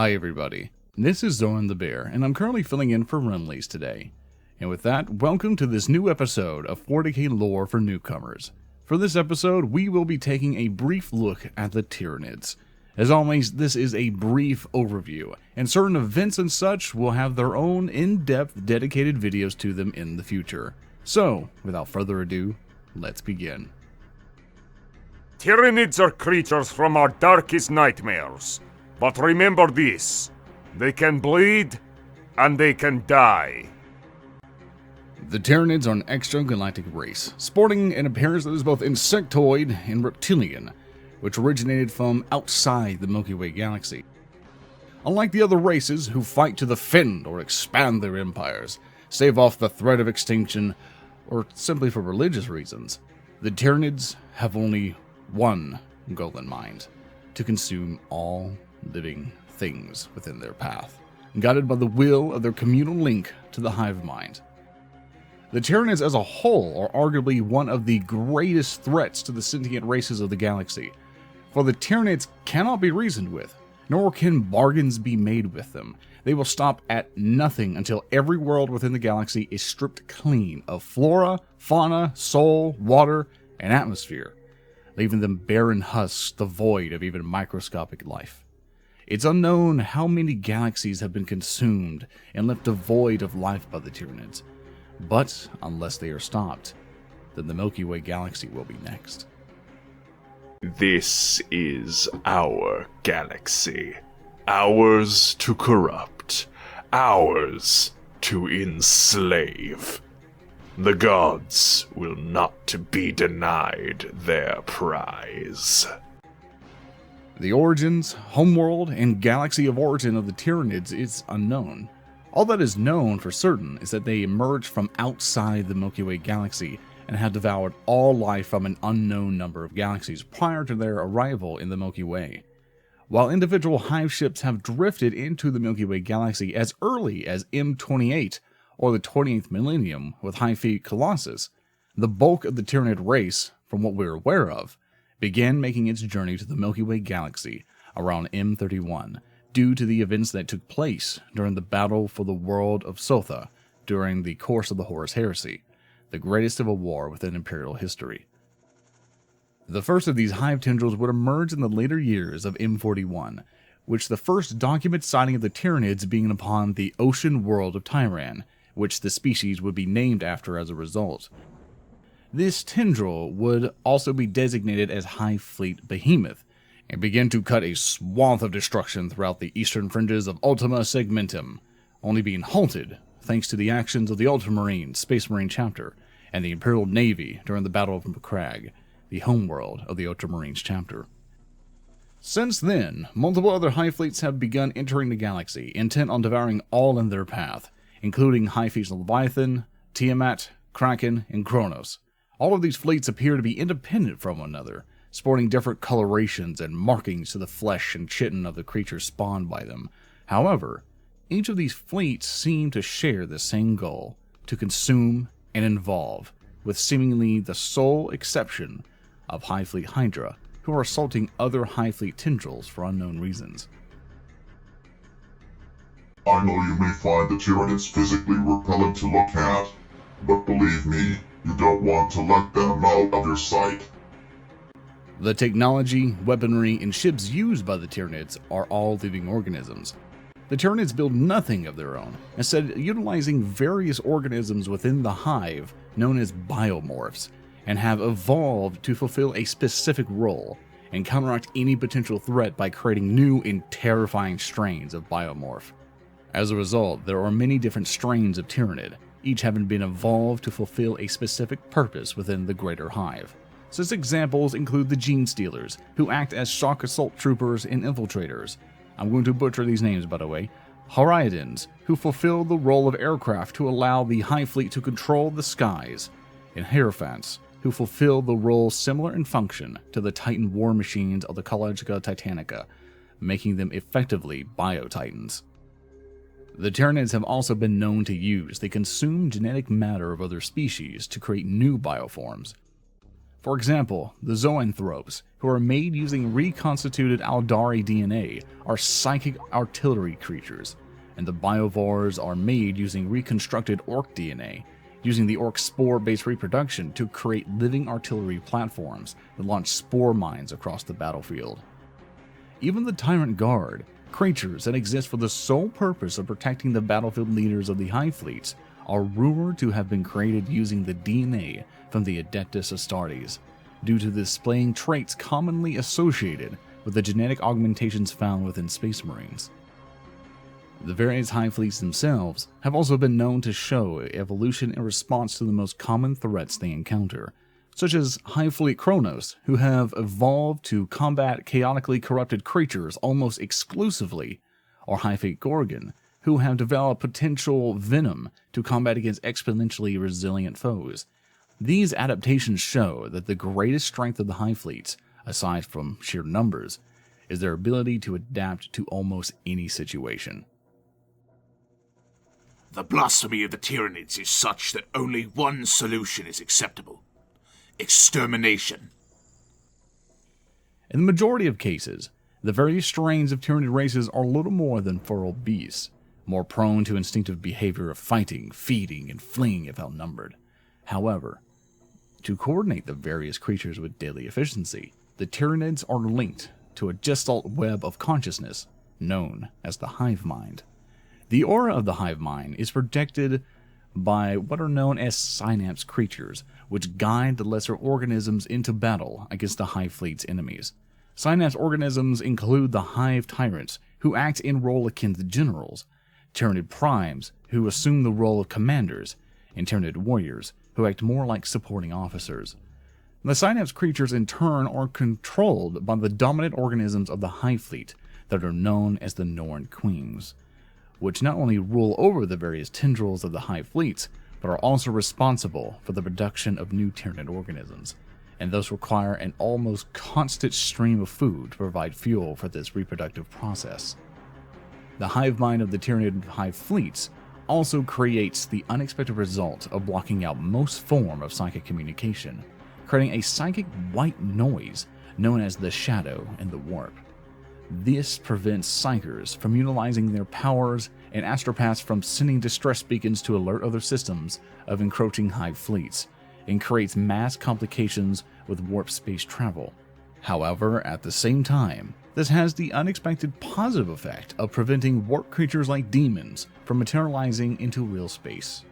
Hi everybody, this is Zoran the Bear, and I'm currently filling in for Runleys today. And with that, welcome to this new episode of 40k Lore for Newcomers. For this episode, we will be taking a brief look at the Tyranids. As always, this is a brief overview, and certain events and such will have their own in-depth dedicated videos to them in the future. So, without further ado, let's begin. Tyranids are creatures from our darkest nightmares. But remember this, they can bleed, and they can die. The Tyranids are an extragalactic race, sporting an appearance that is both insectoid and reptilian, which originated from outside the Milky Way galaxy. Unlike the other races who fight to defend or expand their empires, stave off the threat of extinction, or simply for religious reasons, the Tyranids have only one goal in mind: to consume all living things within their path, guided by the will of their communal link to the Hive mind. The Tyranids as a whole are arguably one of the greatest threats to the sentient races of the galaxy, for the Tyranids cannot be reasoned with, nor can bargains be made with them. They will stop at nothing until every world within the galaxy is stripped clean of flora, fauna, soul, water, and atmosphere, leaving them barren husks devoid of even microscopic life. It's unknown how many galaxies have been consumed and left devoid of life by the Tyranids, but unless they are stopped, then the Milky Way galaxy will be next. This is our galaxy. Ours to corrupt. Ours to enslave. The gods will not be denied their prize. The origins, homeworld, and galaxy of origin of the Tyranids is unknown. All that is known for certain is that they emerged from outside the Milky Way galaxy and had devoured all life from an unknown number of galaxies prior to their arrival in the Milky Way. While individual Hive ships have drifted into the Milky Way galaxy as early as M28 or the 20th millennium with Hive Colossus, the bulk of the Tyranid race, from what we're aware of, began making its journey to the Milky Way galaxy around M31 due to the events that took place during the battle for the world of Sotha during the course of the Horus Heresy, the greatest civil war within Imperial history. The first of these Hive tendrils would emerge in the later years of M41, which the first documented sighting of the Tyranids being upon the ocean world of Tyran, which the species would be named after as a result. This tendril would also be designated as Hive Fleet Behemoth, and begin to cut a swath of destruction throughout the eastern fringes of Ultima Segmentum, only being halted thanks to the actions of the Ultramarine Space Marine chapter and the Imperial Navy during the Battle of Macragge, the homeworld of the Ultramarines chapter. Since then, multiple other Hive fleets have begun entering the galaxy, intent on devouring all in their path, including Hive fleets of Leviathan, Tiamat, Kraken, and Kronos. All of these fleets appear to be independent from one another, sporting different colorations and markings to the flesh and chitin of the creatures spawned by them. However, each of these fleets seem to share the same goal: to consume and involve, with seemingly the sole exception of Hive Fleet Hydra, who are assaulting other Hive Fleet tendrils for unknown reasons. I know you may find the Tyranids physically repellent to look at, but believe me, you don't want to let them out of your sight. The technology, weaponry, and ships used by the Tyranids are all living organisms. The Tyranids build nothing of their own, instead utilizing various organisms within the Hive known as biomorphs, and have evolved to fulfill a specific role and counteract any potential threat by creating new and terrifying strains of biomorph. As a result, there are many different strains of Tyranid, each having been evolved to fulfill a specific purpose within the greater Hive. Such examples include the Gene Stealers, who act as shock assault troopers and infiltrators. I'm going to butcher these names, by the way. Tyranids, who fulfill the role of aircraft to allow the Hive Fleet to control the skies, and Hierophants, who fulfill the role similar in function to the Titan war machines of the Collegica Titanica, making them effectively Bio-Titans. The Tyranids have also been known to use the consumed genetic matter of other species to create new bioforms. For example, the zoanthropes, who are made using reconstituted Aldari DNA, are psychic artillery creatures, and the biovores are made using reconstructed orc DNA, using the orc spore-based reproduction to create living artillery platforms that launch spore mines across the battlefield. Even the Tyrant Guard, creatures that exist for the sole purpose of protecting the battlefield leaders of the Hive fleets, are rumored to have been created using the DNA from the Adeptus Astartes, due to displaying traits commonly associated with the genetic augmentations found within Space Marines. The various Hive fleets themselves have also been known to show evolution in response to the most common threats they encounter, such as Hive Fleet Kronos, who have evolved to combat chaotically corrupted creatures almost exclusively, or Hive Fleet Gorgon, who have developed potential venom to combat against exponentially resilient foes. These adaptations show that the greatest strength of the Hive fleets, aside from sheer numbers, is their ability to adapt to almost any situation. The blasphemy of the Tyranids is such that only one solution is acceptable: extermination. In the majority of cases, the various strains of Tyranid races are little more than feral beasts, more prone to instinctive behavior of fighting, feeding, and fleeing if outnumbered. However, to coordinate the various creatures with daily efficiency, the Tyranids are linked to a gestalt web of consciousness known as the Hive Mind. The aura of the Hive Mind is protected by what are known as Synapse creatures, which guide the lesser organisms into battle against the Hive fleet's enemies. Synapse organisms include the Hive Tyrants, who act in role akin to generals, Tyranid Primes, who assume the role of commanders, and Tyranid Warriors, who act more like supporting officers. The Synapse creatures in turn are controlled by the dominant organisms of the Hive fleet that are known as the Norn Queens, which not only rule over the various tendrils of the Hive fleets, but are also responsible for the production of new Tyranid organisms, and thus require an almost constant stream of food to provide fuel for this reproductive process. The hive mind of the Tyranid Hive fleets also creates the unexpected result of blocking out most form of psychic communication, creating a psychic white noise known as the Shadow and the Warp. This prevents psychers from utilizing their powers and astropaths from sending distress beacons to alert other systems of encroaching Hive fleets, and creates mass complications with warp space travel. However, at the same time, this has the unexpected positive effect of preventing warp creatures like demons from materializing into real space.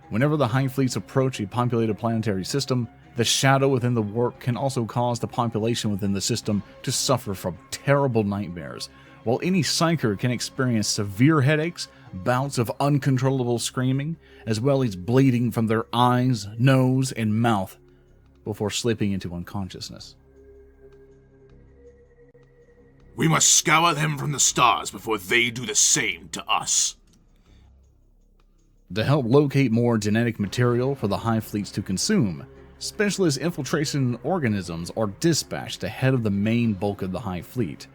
Whenever the Hive fleets approach a populated planetary system, the shadow within the warp can also cause the population within the system to suffer from terrible nightmares, while any psyker can experience severe headaches, bouts of uncontrollable screaming, as well as bleeding from their eyes, nose, and mouth before slipping into unconsciousness. We must scour them from the stars before they do the same to us. To help locate more genetic material for the Hive fleets to consume, specialist infiltration organisms are dispatched ahead of the main bulk of the Hive fleet.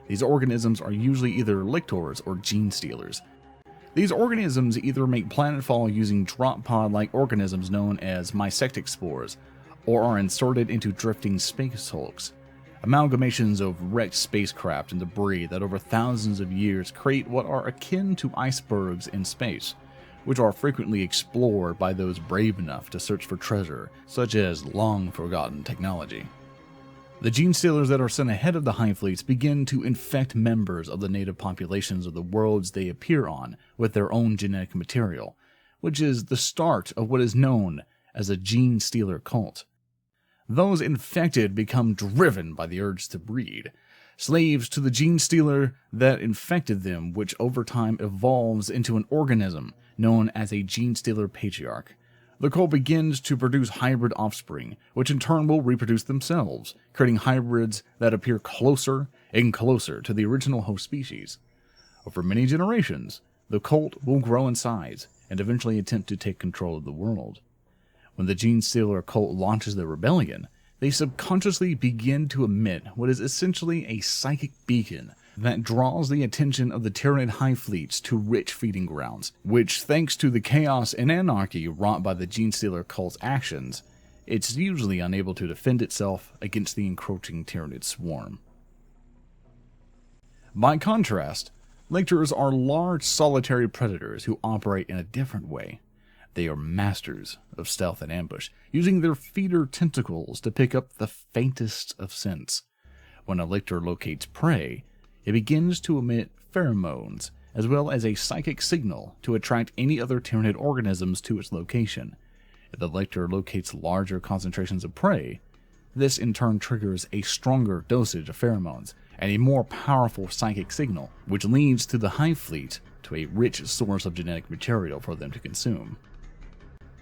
These organisms are usually either lictors or gene stealers. These organisms either make planetfall using drop pod-like organisms known as mysectic spores, or are inserted into drifting space hulks, amalgamations of wrecked spacecraft and debris that over thousands of years create what are akin to icebergs in space, which are frequently explored by those brave enough to search for treasure, such as long-forgotten technology. The gene stealers that are sent ahead of the Hive fleets begin to infect members of the native populations of the worlds they appear on with their own genetic material, which is the start of what is known as a gene stealer cult. Those infected become driven by the urge to breed, slaves to the gene stealer that infected them, which over time evolves into an organism known as a gene stealer patriarch. The cult begins to produce hybrid offspring, which in turn will reproduce themselves, creating hybrids that appear closer and closer to the original host species. Over many generations, the cult will grow in size and eventually attempt to take control of the world. When the gene stealer cult launches their rebellion, they subconsciously begin to emit what is essentially a psychic beacon that draws the attention of the Tyranid Hive fleets to rich feeding grounds, which, thanks to the chaos and anarchy wrought by the gene stealer cult's actions, it's usually unable to defend itself against the encroaching Tyranid swarm. By contrast, lictors are large solitary predators who operate in a different way. They are masters of stealth and ambush, using their feeder tentacles to pick up the faintest of scents. When a lictor locates prey, it begins to emit pheromones, as well as a psychic signal to attract any other Tyranid organisms to its location. If the lictor locates larger concentrations of prey, this in turn triggers a stronger dosage of pheromones and a more powerful psychic signal, which leads to the Hive fleet to a rich source of genetic material for them to consume.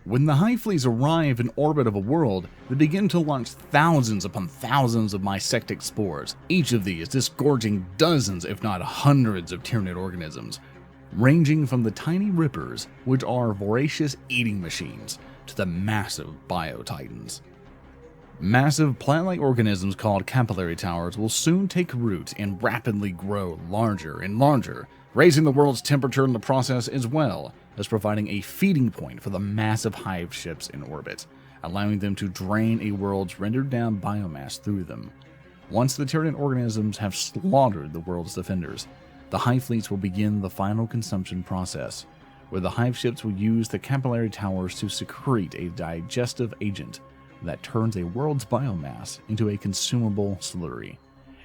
When the Hive fleets arrive in orbit of a world, they begin to launch thousands upon thousands of mysectic spores, each of these disgorging dozens if not hundreds of Tyranid organisms, ranging from the tiny rippers, which are voracious eating machines, to the massive biotitans. Massive plant-like organisms called capillary towers will soon take root and rapidly grow larger and larger, raising the world's temperature in the process as well as providing a feeding point for the massive Hive ships in orbit, allowing them to drain a world's rendered down biomass through them. Once the Tyranid organisms have slaughtered the world's defenders, the Hive fleets will begin the final consumption process, where the Hive ships will use the capillary towers to secrete a digestive agent that turns a world's biomass into a consumable slurry.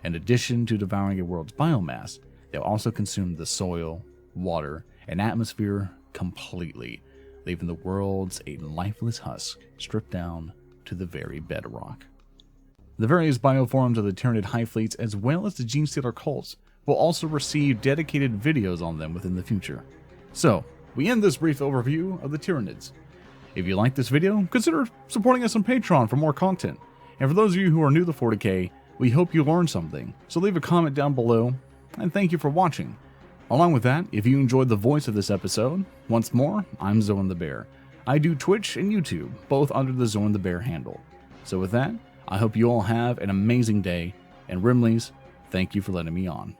In addition to devouring a world's biomass, they'll also consume the soil, water, and atmosphere completely, leaving the world a lifeless husk stripped down to the very bedrock. The various bioforms of the Tyranid Hive fleets, as well as the Genestealer cults, will also receive dedicated videos on them within the future. So, we end this brief overview of the Tyranids. If you like this video, consider supporting us on Patreon for more content. And for those of you who are new to 40k, we hope you learned something, so leave a comment down below, and thank you for watching. Along with that, if you enjoyed the voice of this episode, once more, I'm Zoran the Bear. I do Twitch and YouTube, both under the Zoran the Bear handle. So with that, I hope you all have an amazing day, and Rimleys, thank you for letting me on.